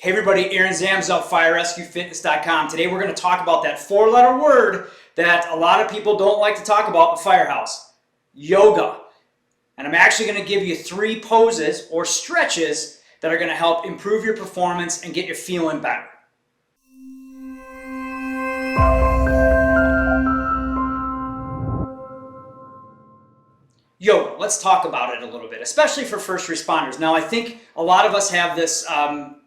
Hey everybody, Aaron Zamzow, FireRescueFitness.com. Today we're going to talk about that four-letter word that a lot of people don't like to talk about in the firehouse, yoga. And I'm actually going to give you 3 poses or stretches that are going to help improve your performance and get you feeling better. Yoga, let's talk about it a little bit, especially for first responders. Now, I think a lot of us have this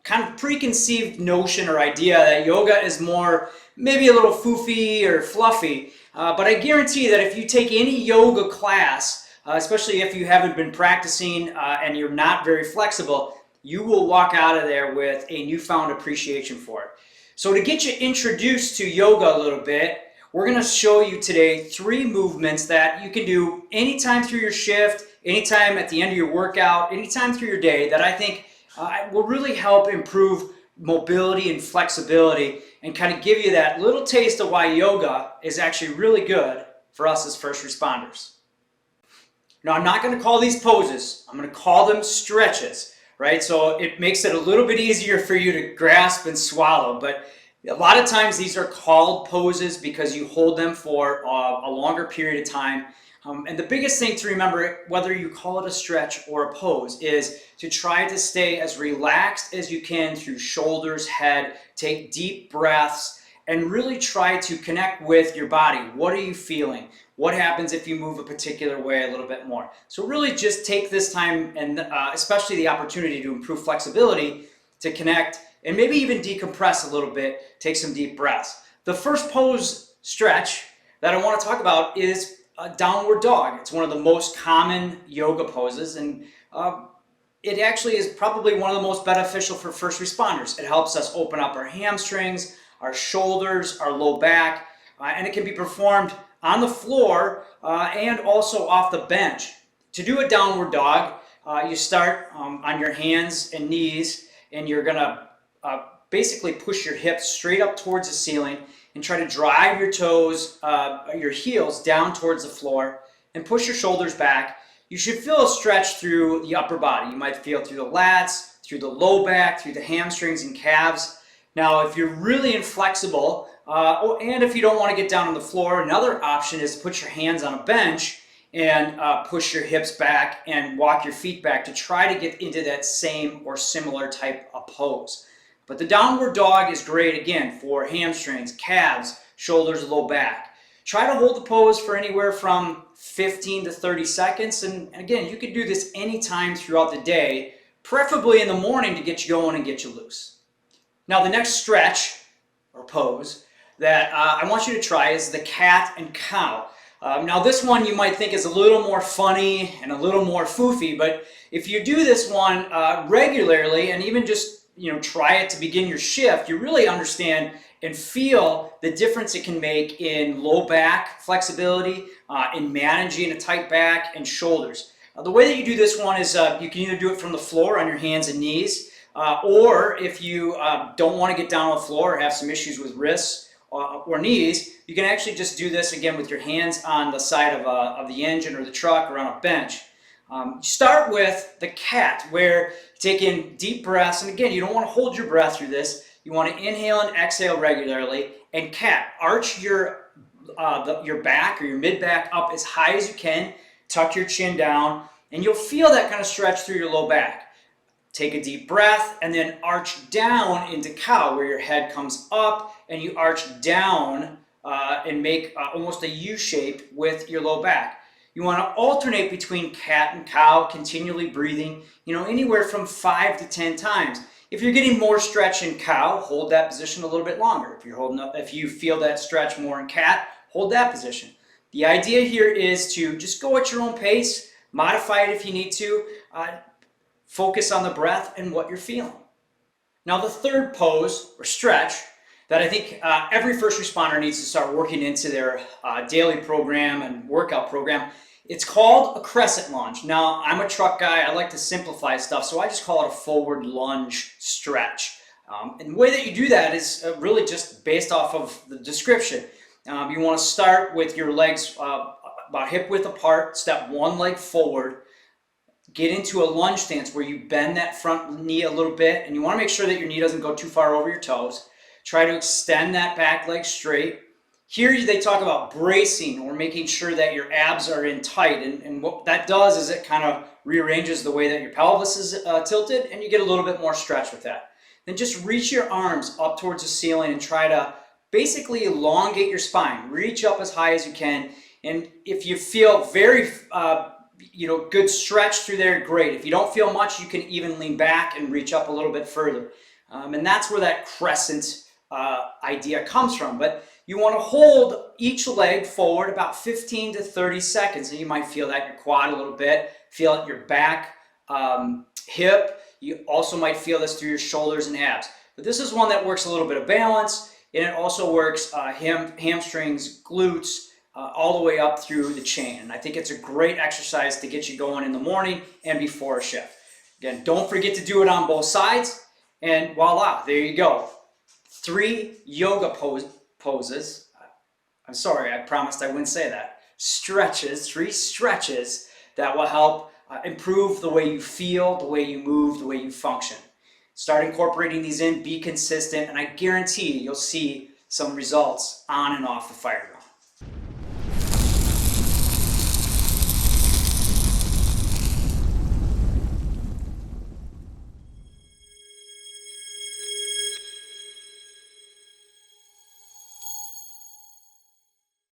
kind of preconceived notion or idea that yoga is more, maybe a little foofy or fluffy, but I guarantee that if you take any yoga class, especially if you haven't been practicing and you're not very flexible, you will walk out of there with a newfound appreciation for it. So to get you introduced to yoga a little bit, we're going to show you today 3 movements that you can do anytime through your shift, anytime at the end of your workout, anytime through your day that I think will really help improve mobility and flexibility and kind of give you that little taste of why yoga is actually really good for us as first responders. Now, I'm not going to call these poses, I'm going to call them stretches, right? So it makes it a little bit easier for you to grasp and swallow, but a lot of times these are called poses because you hold them for a longer period of time. And the biggest thing to remember, whether you call it a stretch or a pose, is to try to stay as relaxed as you can through shoulders, head, take deep breaths, and really try to connect with your body. What are you feeling? What happens if you move a particular way a little bit more? So really just take this time and especially the opportunity to improve flexibility to connect and maybe even decompress a little bit, take some deep breaths. The first pose stretch that I want to talk about is a downward dog. It's one of the most common yoga poses, and it actually is probably one of the most beneficial for first responders. It helps us open up our hamstrings, our shoulders, our low back, and it can be performed on the floor and also off the bench. To do a downward dog, you start on your hands and knees, and you're going to basically push your hips straight up towards the ceiling and try to drive your toes, your heels down towards the floor and push your shoulders back. You should feel a stretch through the upper body. You might feel through the lats, through the low back, through the hamstrings and calves. Now, if you're really inflexible and if you don't want to get down on the floor, another option is to put your hands on a bench and push your hips back and walk your feet back to try to get into that same or similar type of pose. But the downward dog is great, again, for hamstrings, calves, shoulders, low back. Try to hold the pose for anywhere from 15 to 30 seconds. And again, you can do this anytime throughout the day, preferably in the morning to get you going and get you loose. Now, the next stretch or pose that I want you to try is the cat and cow. Now, this one you might think is a little more funny and a little more foofy, but if you do this one regularly and even just try it to begin your shift, you really understand and feel the difference it can make in low back flexibility, in managing a tight back and shoulders. The way that you do this one is you can either do it from the floor on your hands and knees, or if you don't want to get down on the floor or have some issues with wrists or knees, you can actually just do this again with your hands on the side of the engine or the truck or on a bench. Start with the cat, where you take in deep breaths, and again, you don't want to hold your breath through this. You want to inhale and exhale regularly. And cat, arch your back or your mid-back up as high as you can, tuck your chin down, and you'll feel that kind of stretch through your low back. Take a deep breath and then arch down into cow, where your head comes up and you arch down and make almost a U shape with your low back. You want to alternate between cat and cow, continually breathing, anywhere from 5 to 10 times. If you're getting more stretch in cow, hold that position a little bit longer. If you feel that stretch more in cat, hold that position. The idea here is to just go at your own pace, modify it if you need to, focus on the breath and what you're feeling. Now, the third pose or stretch that I think every first responder needs to start working into their daily program and workout program. It's called a crescent lunge. Now, I'm a truck guy. I like to simplify stuff, so I just call it a forward lunge stretch. And the way that you do that is really just based off of the description. You want to start with your legs about hip width apart, step one leg forward, get into a lunge stance where you bend that front knee a little bit, and you want to make sure that your knee doesn't go too far over your toes. Try to extend that back leg straight. Here they talk about bracing, or making sure that your abs are in tight, and what that does is it kind of rearranges the way that your pelvis is tilted, and you get a little bit more stretch with that. Then just reach your arms up towards the ceiling and try to basically elongate your spine. Reach up as high as you can, and if you feel very good stretch through there, great. If you don't feel much, you can even lean back and reach up a little bit further. And that's where that crescent idea comes from. But you want to hold each leg forward about 15 to 30 seconds. And you might feel that in your quad a little bit, feel it in your back, hip. You also might feel this through your shoulders and abs. But this is one that works a little bit of balance, and it also works hamstrings, glutes, all the way up through the chain. And I think it's a great exercise to get you going in the morning and before a shift. Again, don't forget to do it on both sides, and voila, there you go. 3 yoga poses. I'm sorry, I promised I wouldn't say that. Stretches, 3 stretches that will help improve the way you feel, the way you move, the way you function. Start incorporating these in, be consistent, and I guarantee you'll see some results on and off the fire.